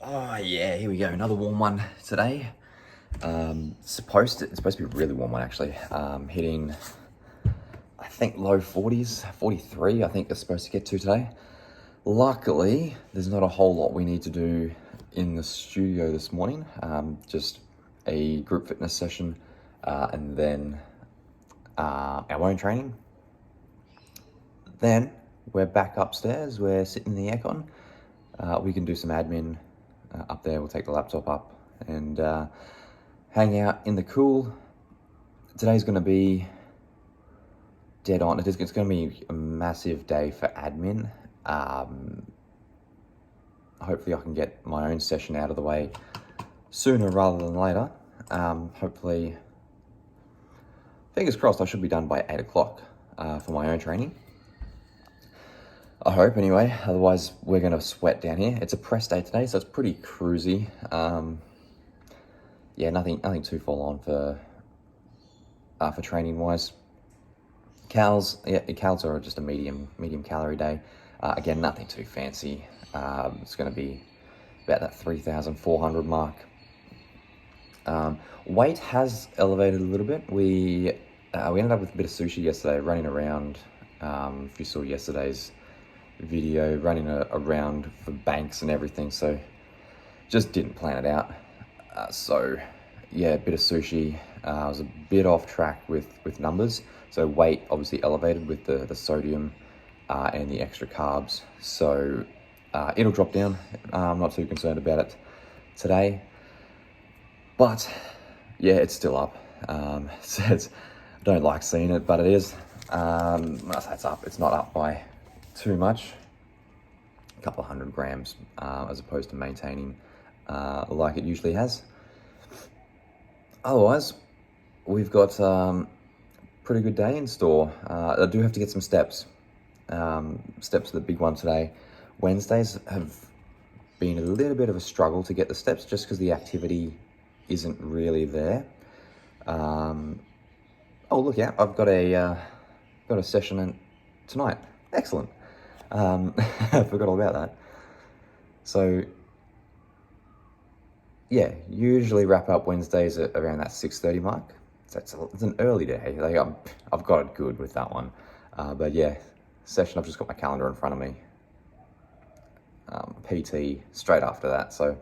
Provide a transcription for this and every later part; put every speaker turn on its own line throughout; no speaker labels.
Oh yeah, here we go. Another warm one today. It's supposed to be a really warm one actually. Hitting, I think low 40s, 43. I think it's supposed to get to today. Luckily, there's not a whole lot we need to do in the studio this morning. Just a group fitness session, and then our own training. Then we're back upstairs. We're sitting in the aircon. We can do some admin up there. We'll take the laptop up and hang out in the cool. Today's going to be dead on. It's going to be a massive day for admin. Hopefully I can get my own session out of the way sooner rather than later. Hopefully, fingers crossed, I should be done by 8 o'clock for my own training. I hope anyway, otherwise we're going to sweat down here. It's a press day today, so it's pretty cruisy. Yeah, nothing too full on for training wise. Cals are just a medium calorie day. Again, nothing too fancy. It's going to be about that 3,400 mark. Weight has elevated a little bit. We ended up with a bit of sushi yesterday, running around. If you saw yesterday's video, running around for banks and everything, so just didn't plan it out. So yeah, a bit of sushi. I was a bit off track with numbers, so weight obviously elevated with the sodium and the extra carbs, so it'll drop down. I'm not too concerned about it today, but yeah, it's still up. So I don't like seeing it, but it is. When I say it's up, it's not up by too much, a couple of 100 grams, as opposed to maintaining like it usually has. Otherwise, we've got pretty good day in store. I do have to get some steps. Steps are the big one today. Wednesdays have been a little bit of a struggle to get the steps, just because the activity isn't really there. Oh, look out! I've got a session tonight. Excellent. I forgot all about that. So yeah, usually wrap up Wednesdays at around that 6:30 mark. So it's an early day. Like I've got it good with that one. But yeah, session, I've just got my calendar in front of me. PT straight after that. So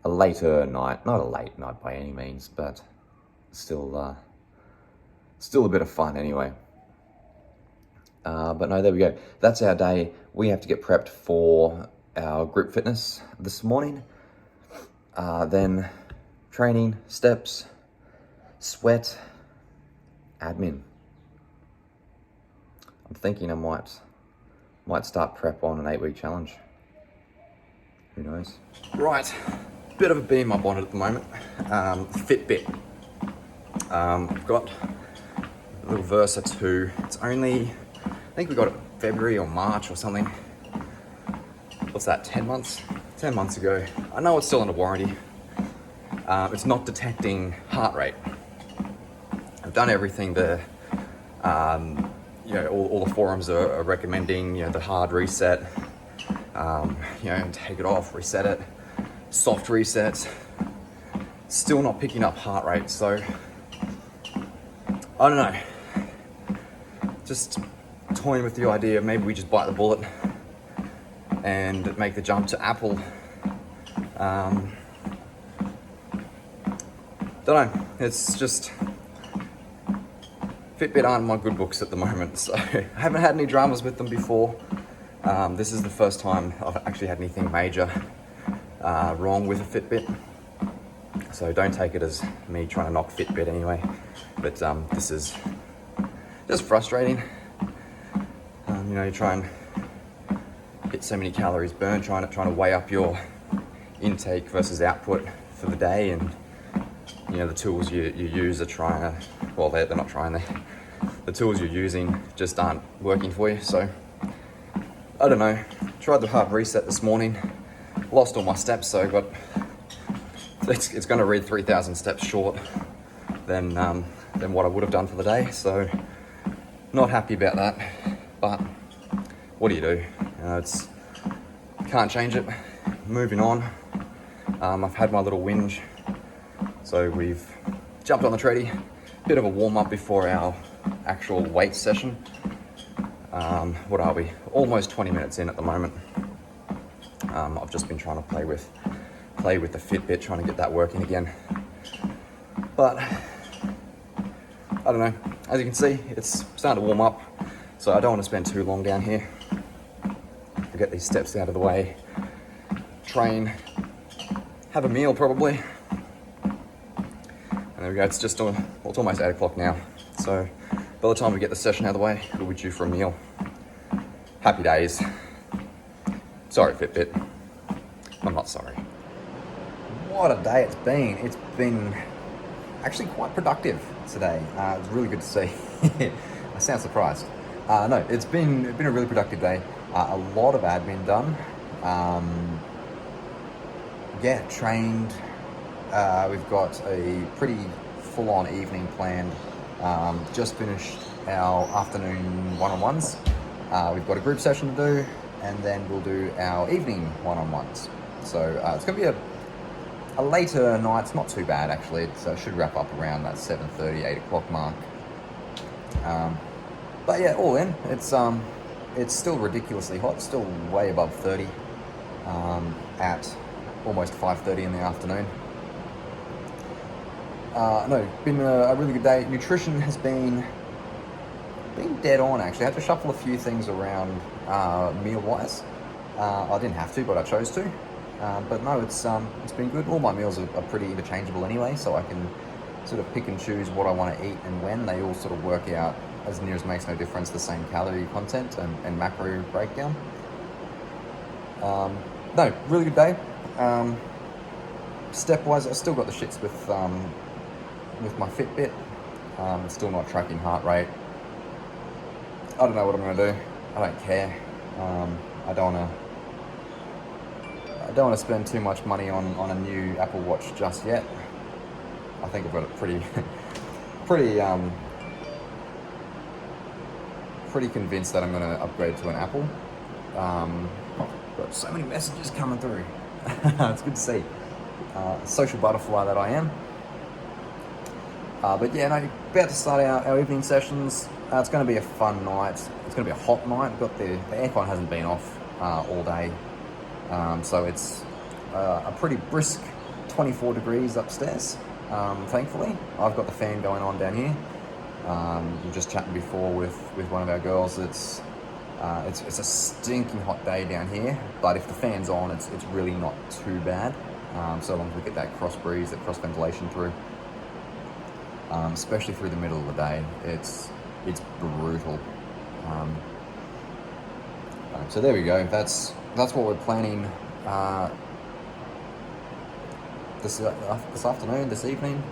a later night, not a late night by any means, but still a bit of fun anyway. But no, there we go. That's our day. We have to get prepped for our group fitness this morning. Then training, steps, sweat, admin. I'm thinking I might start prep on an 8-week challenge. Who knows? Right, bit of a bee in my bonnet at the moment. Fitbit. I've got a little Versa 2. It's only, I think we got it February or March or something. What's that, 10 months? 10 months ago. I know it's still under warranty. It's not detecting heart rate. I've done everything the, all the forums are recommending, the hard reset, take it off, reset it, soft resets. Still not picking up heart rate, so I don't know. Just toying with the idea, maybe we just bite the bullet and make the jump to Apple. Don't know, it's just, Fitbit aren't my good books at the moment, so I haven't had any dramas with them before. This is the first time I've actually had anything major wrong with a Fitbit, so don't take it as me trying to knock Fitbit anyway, but this is just frustrating. You try and hit so many calories burned, trying to weigh up your intake versus output for the day, and the tools you use are trying to, well, they're not trying, the tools you're using just aren't working for you. So I don't know, tried the hard reset this morning, lost all my steps, so it's going to read 3,000 steps short than what I would have done for the day, so not happy about that. But what do? Can't change it. Moving on. I've had my little whinge, so we've jumped on the treadie. Bit of a warm up before our actual weight session. What are we? Almost 20 minutes in at the moment. I've just been trying to play with the Fitbit, trying to get that working again. But I don't know. As you can see, it's starting to warm up, so I don't want to spend too long down here. I'll get these steps out of the way, train, have a meal probably. And there we go. It's almost 8 o'clock now. So by the time we get the session out of the way, we'll be due for a meal. Happy days. Sorry, Fitbit. I'm not sorry. What a day it's been. It's been actually quite productive today. It's really good to see. I sound surprised. No, it's been a really productive day. A lot of admin done. Trained. We've got a pretty full-on evening planned. Just finished our afternoon one-on-ones. We've got a group session to do, and then we'll do our evening one-on-ones. So it's going to be a later night. It's not too bad actually. It should wrap up around that 7:30, 8 o'clock mark. But yeah, all in, it's still ridiculously hot. Still way above 30 at almost 5:30 in the afternoon. No, been a really good day. Nutrition has been dead on actually. I had to shuffle a few things around meal-wise. I didn't have to, but I chose to. But no, it's been good. All my meals are pretty interchangeable anyway, so I can sort of pick and choose what I want to eat and when. They all sort of work out as near as makes no difference, the same calorie content and macro breakdown. No, really good day. Step-wise, I still got the shits with my Fitbit. It's still not tracking heart rate. I don't know what I'm going to do. I don't care. I don't want to spend too much money on a new Apple Watch just yet. I think I've got it pretty convinced that I'm going to upgrade to an Apple. Got so many messages coming through. It's good to see. Social butterfly that I am. But yeah, no, about to start our evening sessions. It's going to be a fun night. It's going to be a hot night. We've got the aircon hasn't been off all day. So it's a pretty brisk 24 degrees upstairs, thankfully. I've got the fan going on down here. We were just chatting before with one of our girls. It's a stinking hot day down here, but if the fan's on, it's really not too bad. So long as we get that cross breeze, that cross ventilation through. Especially through the middle of the day, it's brutal. So there we go. That's what we're planning this afternoon, this evening.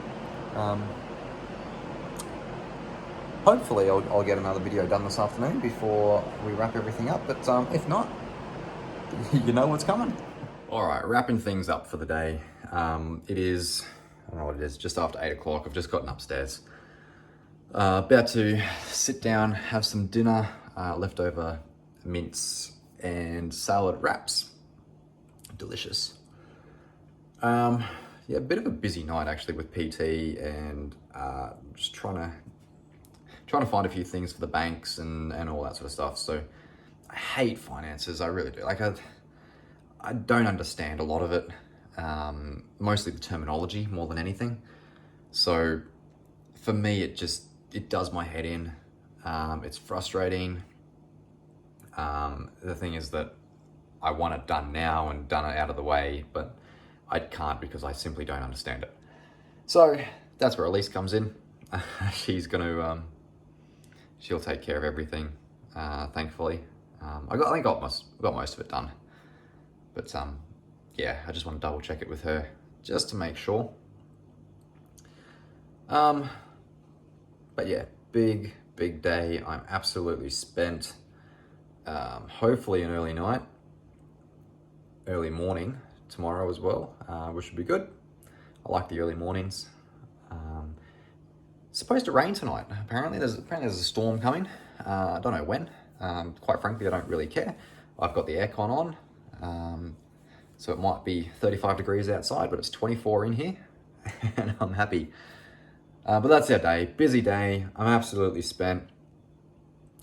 Hopefully I'll get another video done this afternoon before we wrap everything up, but if not, you know what's coming. All right, wrapping things up for the day. It is, I don't know what it is, just after 8 o'clock. I've just gotten upstairs. About to sit down, have some dinner, leftover mince and salad wraps. Delicious. Yeah, a bit of a busy night actually with PT and just trying to find a few things for the banks and all that sort of stuff. So I hate finances, I really do. Like I don't understand a lot of it. Mostly the terminology more than anything. So for me, it does my head in. It's frustrating. The thing is that I want it done now and done it out of the way, but I can't because I simply don't understand it. So that's where Elise comes in. She's gonna, she'll take care of everything, thankfully. I think I got most of it done, but yeah, I just want to double check it with her just to make sure. But yeah, big day. I'm absolutely spent. Hopefully an early night, early morning tomorrow as well, which should be good. I like the early mornings. It's supposed to rain tonight. Apparently there's a storm coming. I don't know when. Quite frankly, I don't really care. I've got the aircon on. So it might be 35 degrees outside, but it's 24 in here, and I'm happy. But that's our day. Busy day. I'm absolutely spent.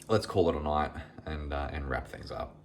Let's call it a night and wrap things up.